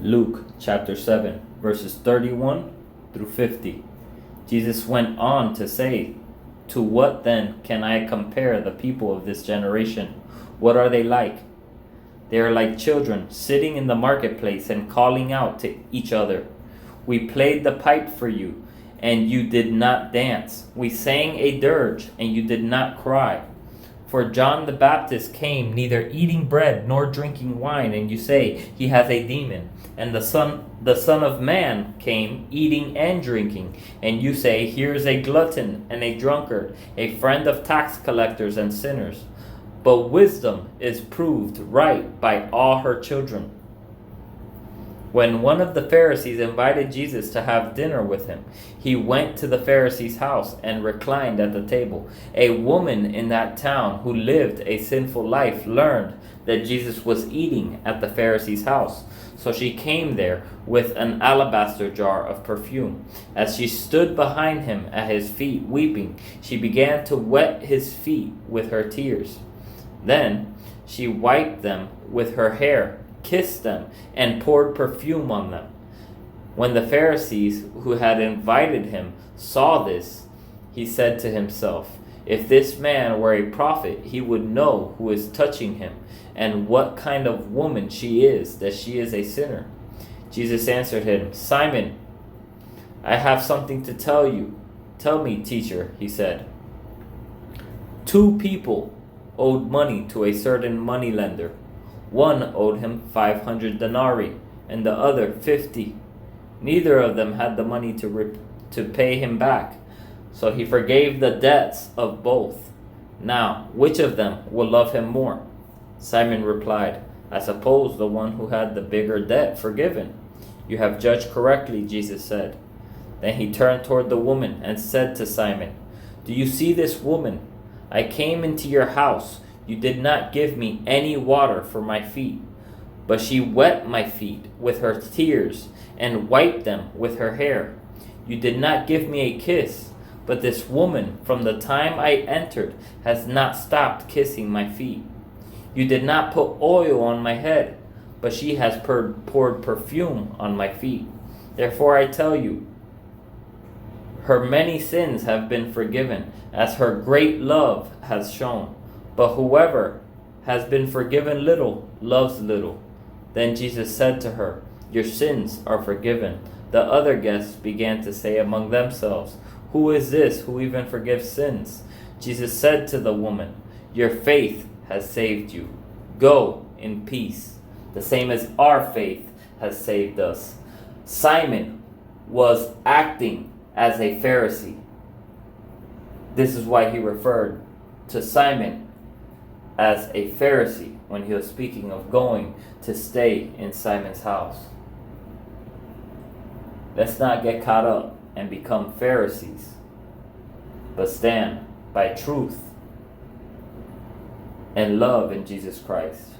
Luke chapter 7, verses 31 through 50. Jesus went on to say, "To what then can I compare the people of this generation? What are they like? They are like children sitting in the marketplace and calling out to each other. We played the pipe for you, and you did not dance. We sang a dirge, and you did not cry. For John the Baptist came neither eating bread nor drinking wine, and you say, he has a demon. And the Son of Man came eating and drinking, and you say, here is a glutton and a drunkard, a friend of tax collectors and sinners. But wisdom is proved right by all her children." When one of the Pharisees invited Jesus to have dinner with him, he went to the Pharisee's house and reclined at the table. A woman in that town who lived a sinful life learned that Jesus was eating at the Pharisee's house. So she came there with an alabaster jar of perfume. As she stood behind him at his feet weeping, she began to wet his feet with her tears. Then she wiped them with her hair, kissed them, and poured perfume on them. When the Pharisees who had invited him saw this, he said to himself, "If this man were a prophet, he would know who is touching him, and what kind of woman she is, that she is a sinner." Jesus answered him, "Simon, I have something to tell you." "Tell me, teacher," he said. "Two people owed money to a certain moneylender. One owed him 500 denarii, and the other 50. Neither of them had the money to pay him back, so he forgave the debts of both. Now, which of them will love him more?" Simon replied, "I suppose the one who had the bigger debt forgiven." "You have judged correctly," Jesus said. Then he turned toward the woman and said to Simon, "Do you see this woman? I came into your house. You did not give me any water for my feet, but she wet my feet with her tears and wiped them with her hair. You did not give me a kiss, but this woman from the time I entered has not stopped kissing my feet. You did not put oil on my head, but she has poured perfume on my feet. Therefore I tell you, her many sins have been forgiven, as her great love has shown. But whoever has been forgiven little loves little." Then Jesus said to her, "Your sins are forgiven." The other guests began to say among themselves, "Who is this who even forgives sins?" Jesus said to the woman, "Your faith has saved you. Go in peace." The same as our faith has saved us. Simon was acting as a Pharisee. This is why he referred to Simon as a Pharisee when he was speaking of going to stay in Simon's house. Let's not get caught up and become Pharisees, but stand by truth and love in Jesus Christ.